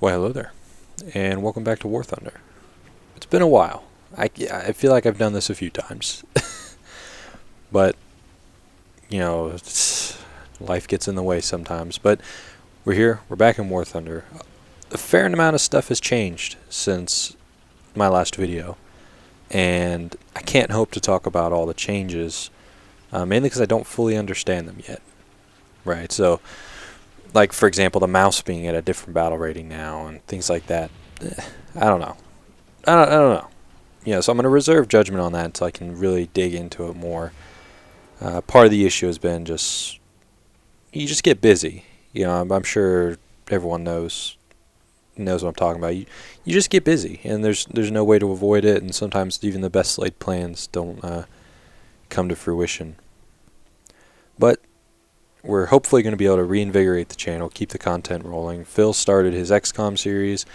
Well, hello there, and welcome back to War Thunder. It's been a while. I feel like I've done this a few times, but life gets in the way sometimes. But we're here. We're back in War Thunder. A fair amount of stuff has changed since my last video, and I can't hope to talk about all the changes, mainly because I don't fully understand them yet. Right. So, like for example, the mouse being at a different battle rating now, and things like that. I don't know. I don't know. So I'm going to reserve judgment on that until I can really dig into it more. Part of the issue has been you just get busy. I'm sure everyone knows what I'm talking about. You just get busy, and there's no way to avoid it, and sometimes even the best laid plans don't come to fruition. But we're hopefully going to be able to reinvigorate the channel, keep the content rolling. Phil started his XCOM series.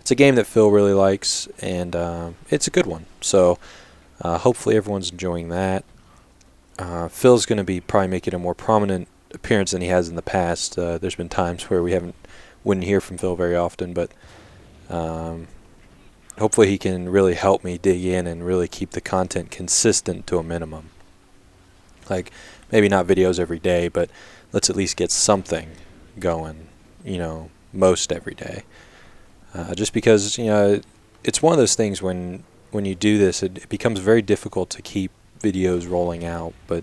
It's a game that Phil really likes, and it's a good one. So hopefully everyone's enjoying that. Phil's going to be probably making a more prominent appearance than he has in the past. There's been times where wouldn't hear from Phil very often, but hopefully he can really help me dig in and really keep the content consistent to a minimum. Like, maybe not videos every day, but let's at least get something going, most every day. Just because, it's one of those things when you do this, it becomes very difficult to keep videos rolling out. But,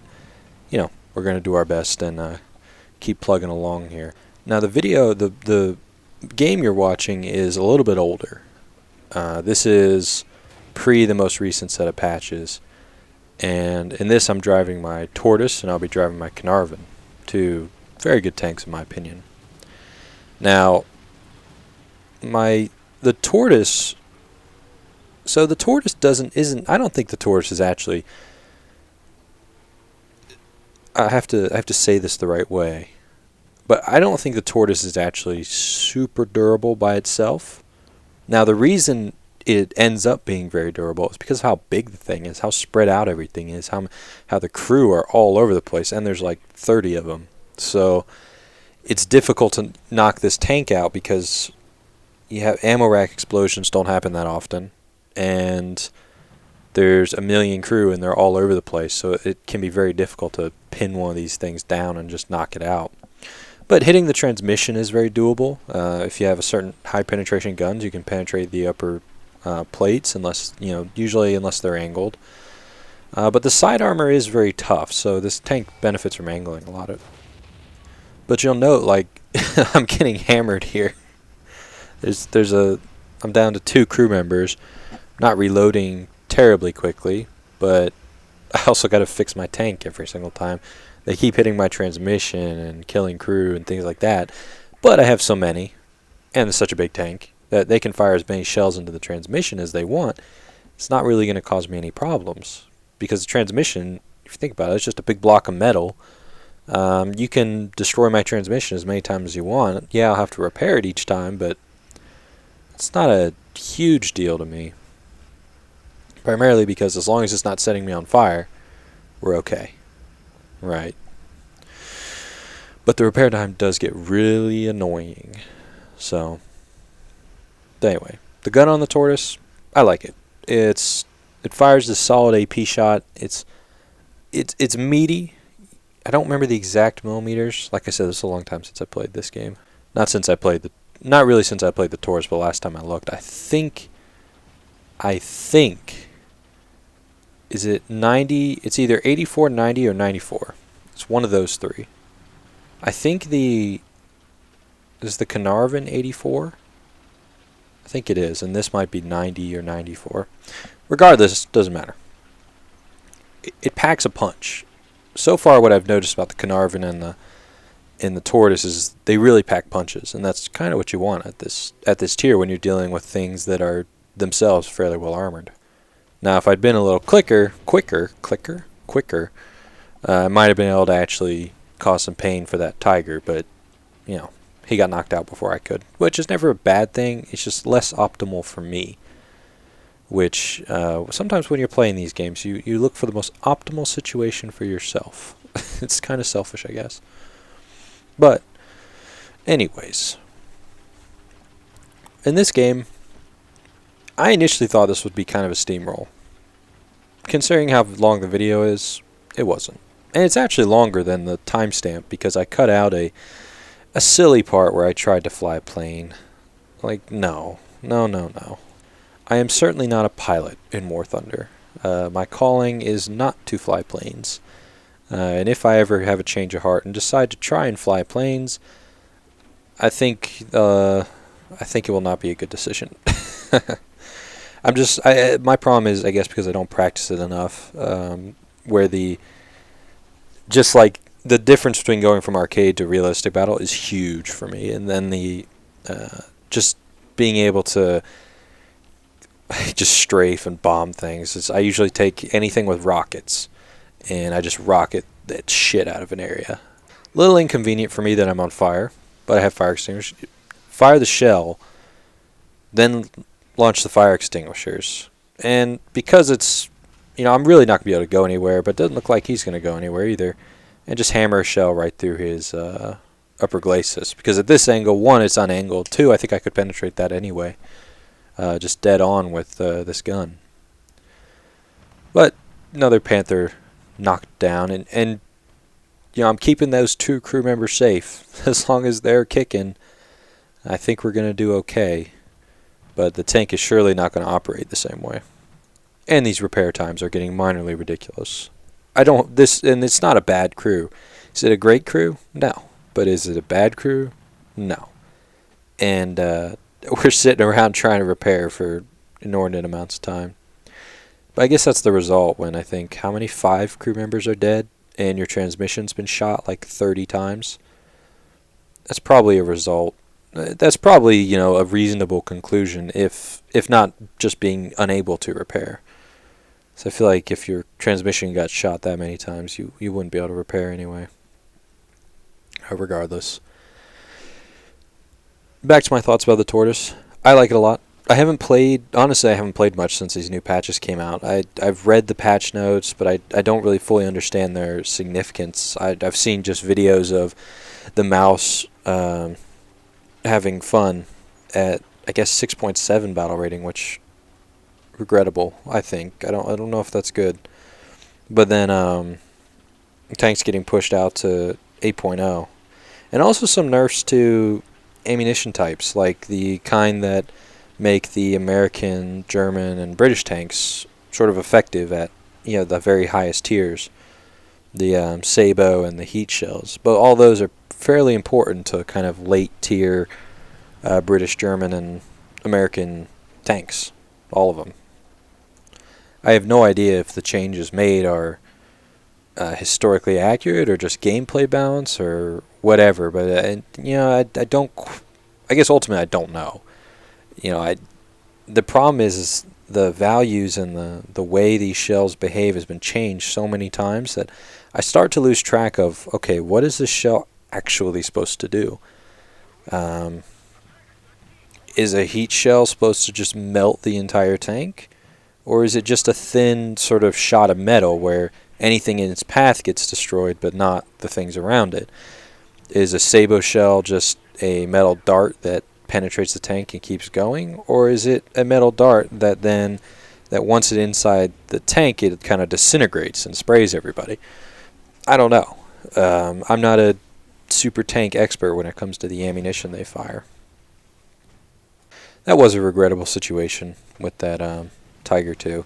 we're going to do our best and keep plugging along here. Now, the game you're watching is a little bit older. This is pre the most recent set of patches. And in this, I'm driving my Tortoise, and I'll be driving my Caernarvon. Two very good tanks, in my opinion. Now, the Tortoise. So the Tortoise isn't. I don't think the Tortoise is actually. I have to say this the right way, but I don't think the Tortoise is actually super durable by itself. Now, the reason it ends up being very durable is because of how big the thing is, how spread out everything is, how the crew are all over the place, and there's like 30 of them. So it's difficult to knock this tank out because you have ammo rack explosions don't happen that often, and there's a million crew and they're all over the place, so it can be very difficult to pin one of these things down and just knock it out. But hitting the transmission is very doable. If you have a certain high penetration guns, you can penetrate the upper plates, usually unless they're angled. But the side armor is very tough, so this tank benefits from angling a lot of it. But you'll note, like, I'm getting hammered here. I'm down to 2 crew members. Not reloading terribly quickly, but I also got to fix my tank every single time. They keep hitting my transmission and killing crew and things like that. But I have so many, and it's such a big tank, that they can fire as many shells into the transmission as they want. It's not really going to cause me any problems, because the transmission, if you think about it, it's just a big block of metal. You can destroy my transmission as many times as you want. Yeah, I'll have to repair it each time, but it's not a huge deal to me. Primarily because as long as it's not setting me on fire, we're okay. Right. But the repair time does get really annoying. So, anyway, the gun on the Tortoise, I like it. It fires this solid AP shot. It's meaty. I don't remember the exact millimeters. Like I said, this is a long time since I played this game. Not really since I played the Tortoise, but last time I looked, I think is it 90? It's either 84, 90, or 94. It's one of those 3. I think is the Caernarvon 84? I think it is, and this might be 90 or 94. Regardless, it doesn't matter. It packs a punch. So far, what I've noticed about the Caernarvon and the Tortoise is they really pack punches, and that's kind of what you want at this tier when you're dealing with things that are themselves fairly well armored. Now, if I'd been a little quicker, I might have been able to actually cause some pain for that Tiger, but, he got knocked out before I could, which is never a bad thing. It's just less optimal for me, which sometimes when you're playing these games, you look for the most optimal situation for yourself. It's kind of selfish, I guess. But, anyways, in this game, I initially thought this would be kind of a steamroll. Considering how long the video is, it wasn't. And it's actually longer than the timestamp because I cut out a silly part where I tried to fly a plane. Like, no. I am certainly not a pilot in War Thunder. My calling is not to fly planes. And if I ever have a change of heart and decide to try and fly planes, I think it will not be a good decision. My problem is, I guess, because I don't practice it enough. Where just like the difference between going from arcade to realistic battle is huge for me, and then just being able to just strafe and bomb things. I usually take anything with rockets, and I just rocket that shit out of an area. Little inconvenient for me that I'm on fire, but I have fire extinguishers. Fire the shell, then launch the fire extinguishers. And because it's, I'm really not going to be able to go anywhere, but it doesn't look like he's going to go anywhere either. And just hammer a shell right through his upper glacis. Because at this angle, 1, it's unangled. 2, I think I could penetrate that anyway. Just dead on with this gun. But another Panther knocked down. And I'm keeping those 2 crew members safe. As long as they're kicking, I think we're going to do okay. But the tank is surely not going to operate the same way. And these repair times are getting minorly ridiculous. And it's not a bad crew. Is it a great crew? No. But is it a bad crew? No. And we're sitting around trying to repair for inordinate amounts of time. But I guess that's the result when I think, how many 5 crew members are dead and your transmission's been shot like 30 times? That's probably a result. That's probably, a reasonable conclusion, if not just being unable to repair. So I feel like if your transmission got shot that many times, you wouldn't be able to repair anyway. Regardless. Back to my thoughts about the Tortoise. I like it a lot. Honestly, I haven't played much since these new patches came out. I've read the patch notes, but I don't really fully understand their significance. I've seen just videos of the mouse having fun at, I guess, 6.7 battle rating, which regrettable, I think. I don't know if that's good. But then tanks getting pushed out to 8.0. And also some nerfs to ammunition types, like the kind that make the American, German, and British tanks sort of effective at the very highest tiers. The Sabo and the heat shells. But all those are fairly important to kind of late tier British, German, and American tanks. All of them. I have no idea if the changes made are historically accurate or just gameplay balance or whatever. But I don't. I guess ultimately I don't know. The problem is the values and the way these shells behave has been changed so many times that I start to lose track of, okay, what is this shell actually supposed to do? Is a heat shell supposed to just melt the entire tank? Or is it just a thin sort of shot of metal where anything in its path gets destroyed but not the things around it? Is a Sabo shell just a metal dart that penetrates the tank and keeps going? Or is it a metal dart that once it's inside the tank, it kind of disintegrates and sprays everybody? I don't know. I'm not a super tank expert when it comes to the ammunition they fire. That was a regrettable situation with that Tiger 2.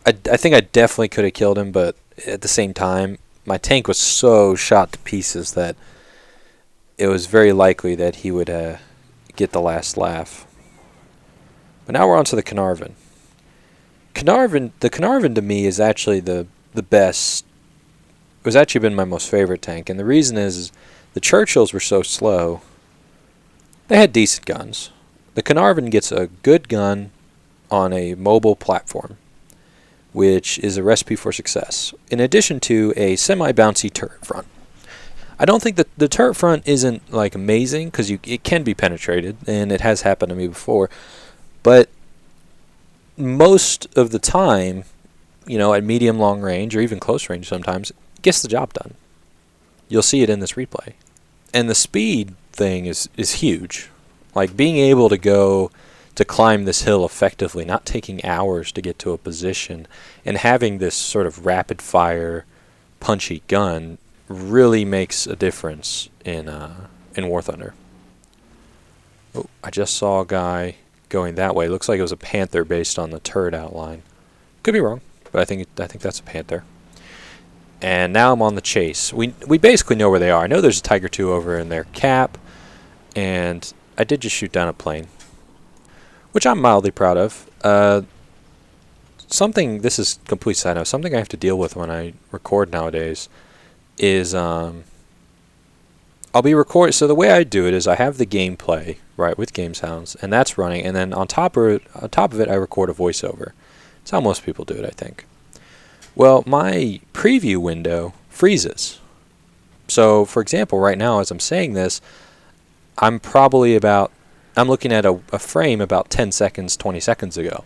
I think I definitely could have killed him, but at the same time, my tank was so shot to pieces that it was very likely that he would get the last laugh. But now we're on to the Caernarvon. The Caernarvon to me is actually the best. It was actually been my most favorite tank, and the reason is the Churchills were so slow. They had decent guns. The Caernarvon gets a good gun on a mobile platform, which is a recipe for success, in addition to a semi-bouncy turret front. I don't think that the turret front isn't like amazing, because it can be penetrated, and it has happened to me before, but most of the time, at medium long range, or even close range sometimes, it gets the job done. You'll see it in this replay. And the speed thing is huge. Like, being able to climb this hill effectively, not taking hours to get to a position, and having this sort of rapid fire, punchy gun really makes a difference in War Thunder. Oh, I just saw a guy going that way. Looks like it was a panther based on the turret outline. Could be wrong, but I think that's a panther. And now I'm on the chase. We basically know where they are. I know there's a Tiger II over in their cap, and I did just shoot down a plane, which I'm mildly proud of. This is complete side note, something I have to deal with when I record nowadays is I'll be recording. So the way I do it is I have the gameplay, right, with game sounds, and that's running, and then on top of it I record a voiceover. That's how most people do it, I think. Well, my preview window freezes. So, for example, right now as I'm saying this, I'm looking at a frame about 10 seconds, 20 seconds ago,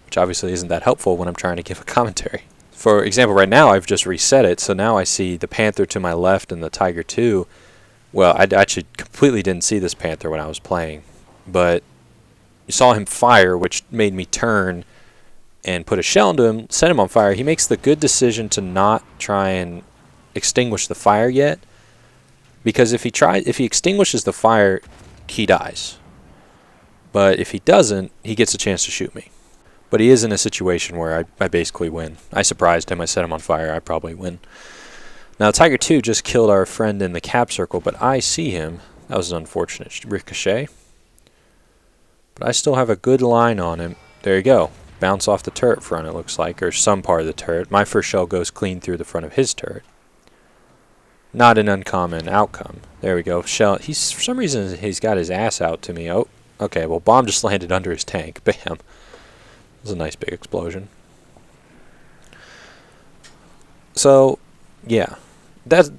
which obviously isn't that helpful when I'm trying to give a commentary. For example, right now I've just reset it, so now I see the Panther to my left and the Tiger II. Well, I actually completely didn't see this Panther when I was playing, but you saw him fire, which made me turn and put a shell into him, set him on fire. He makes the good decision to not try and extinguish the fire yet, because if he extinguishes the fire, he dies. But if he doesn't, he gets a chance to shoot me. But he is in a situation where I basically win. I surprised him, I set him on fire, I probably win. Now, Tiger II just killed our friend in the cap circle, but I see him. That was an unfortunate ricochet. But I still have a good line on him. There you go. Bounce off the turret front, it looks like, or some part of the turret. My first shell goes clean through the front of his turret. Not an uncommon outcome. There we go. Shell. For some reason, he's got his ass out to me. Oh, okay. Well, bomb just landed under his tank. Bam. It was a nice big explosion. So, yeah. That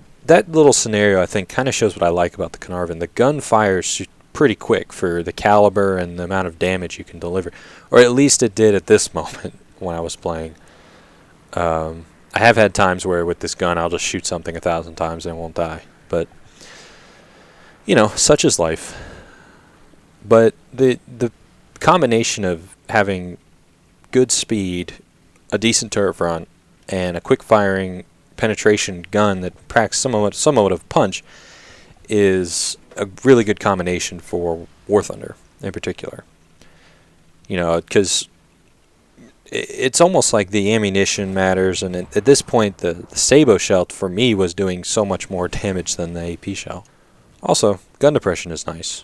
little scenario, I think, kind of shows what I like about the Caernarvon. The gun fires pretty quick for the caliber and the amount of damage you can deliver. Or at least it did at this moment when I was playing. I have had times where with this gun I'll just shoot something 1,000 times and it won't die. But, you know, such is life. But the combination of having good speed, a decent turret front, and a quick firing penetration gun that packs somewhat of punch is a really good combination for War Thunder in particular. You know, because it's almost like the ammunition matters, and at this point the Sabo shell for me was doing so much more damage than the AP shell. Also, gun depression is nice.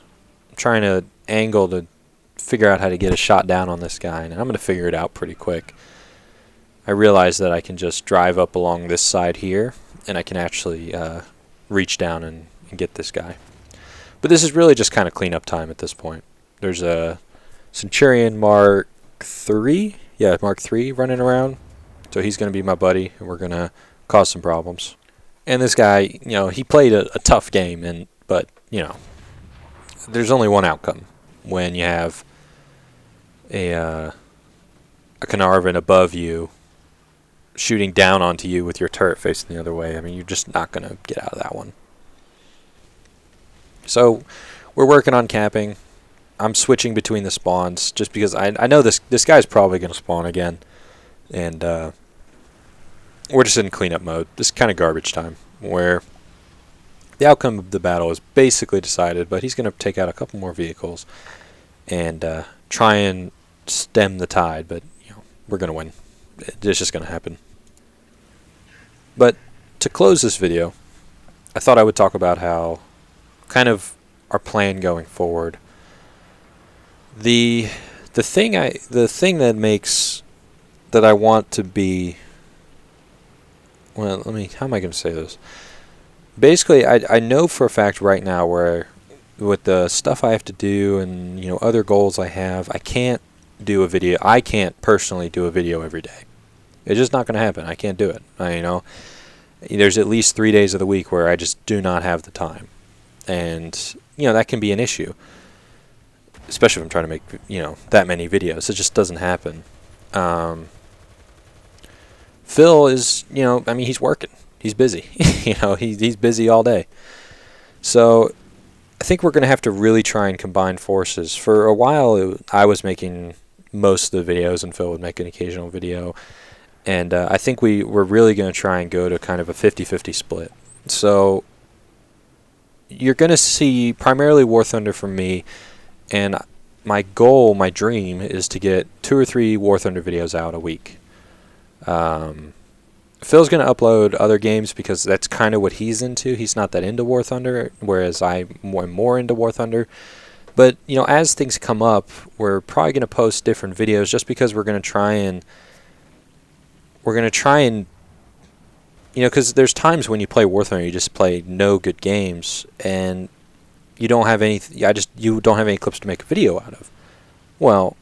I'm trying to angle to figure out how to get a shot down on this guy, and I'm going to figure it out pretty quick. I realize that I can just drive up along this side here, and I can actually reach down and get this guy. But this is really just kind of cleanup time at this point. There's a Centurion Mark III, Mark III running around, so he's going to be my buddy, and we're going to cause some problems. And this guy, you know, he played a tough game, but you know, there's only one outcome when you have a Caernarvon above you shooting down onto you with your turret facing the other way. I mean, you're just not going to get out of that one. So we're working on capping. I'm switching between the spawns just because I know this guy's probably going to spawn again. And we're just in cleanup mode. This is kind of garbage time where the outcome of the battle is basically decided, but he's going to take out a couple more vehicles and try and stem the tide, but you know, we're going to win. It's just going to happen. But to close this video, I thought I would talk about how kind of our plan going forward. The thing that makes that I want to be, well, how am I going to say this? Basically, I know for a fact right now where with the stuff I have to do and, you know, other goals I have, I can't do a video. I can't personally do a video every day. It's just not going to happen. I can't do it. You know, there's at least 3 days of the week where I just do not have the time, and you know that can be an issue, especially if I'm trying to make, you know, that many videos. It just doesn't happen. Phil is, you know, I mean, he's working. He's busy. You know, he's busy all day. So I think we're going to have to really try and combine forces. For a while, I was making most of the videos, and Phil would make an occasional video. And I think we're really going to try and go to kind of a 50-50 split. So you're going to see primarily War Thunder from me, and my goal, my dream, is to get 2 or 3 War Thunder videos out a week. Phil's going to upload other games because that's kind of what he's into. He's not that into War Thunder, whereas I'm more into War Thunder. But, you know, as things come up, we're probably going to post different videos just because we're going to try and, you know, because there's times when you play War Thunder, you just play no good games, and you don't have any, you don't have any clips to make a video out of. Well,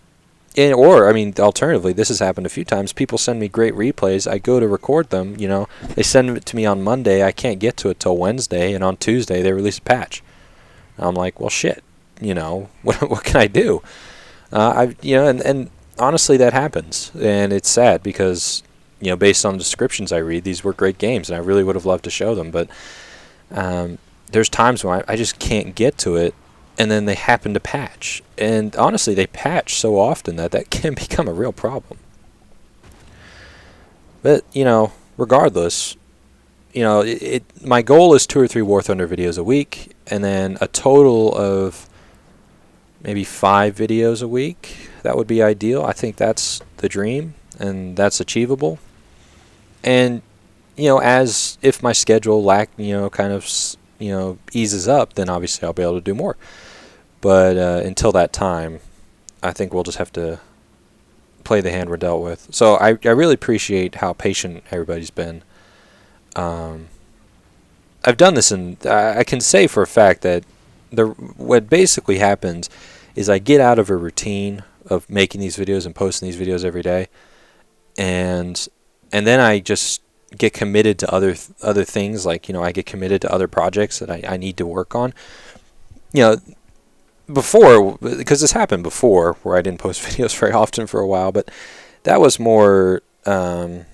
or, I mean, alternatively, this has happened a few times. People send me great replays. I go to record them, you know. They send it to me on Monday. I can't get to it till Wednesday, and on Tuesday they release a patch. I'm like, well, shit, you know, what can I do? You know, and honestly, that happens, and it's sad because, you know, based on the descriptions I read, these were great games, and I really would have loved to show them, but there's times when I just can't get to it, and then they happen to patch. And honestly, they patch so often that can become a real problem. But, you know, regardless, you know, my goal is 2 or 3 War Thunder videos a week, and then a total of maybe 5 videos a week. That would be ideal. I think that's the dream, and that's achievable. And, you know, if my schedule kind of, you know, eases up, then obviously I'll be able to do more. But until that time, I think we'll just have to play the hand we're dealt with. So I really appreciate how patient everybody's been. I've done this, and I can say for a fact that what basically happens is I get out of a routine of making these videos and posting these videos every day, and then I just get committed to other things. Like, you know, I get committed to other projects that I need to work on. You know, before, because this happened before, where I didn't post videos very often for a while, but that was more, it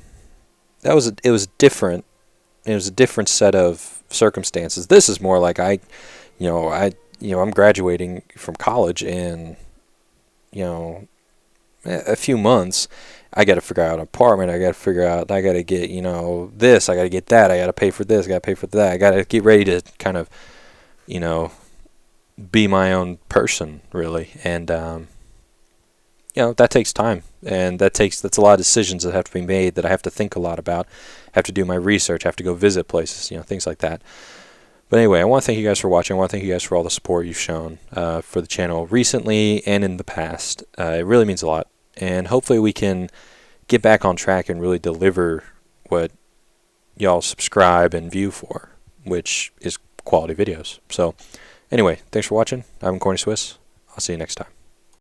was different. It was a different set of circumstances. This is more like I'm graduating from college, and, you know, a few months, I got to figure out an apartment. I got to get, you know, this. I got to get that. I got to pay for this. I got to pay for that. I got to get ready to kind of, you know, be my own person, really. And, you know, that takes time. And that's a lot of decisions that have to be made that I have to think a lot about. Have to do my research. Have to go visit places, you know, things like that. But anyway, I want to thank you guys for watching. I want to thank you guys for all the support you've shown for the channel recently and in the past. It really means a lot. And hopefully we can get back on track and really deliver what y'all subscribe and view for, which is quality videos. So anyway, thanks for watching. I'm Corny Swiss. I'll see you next time.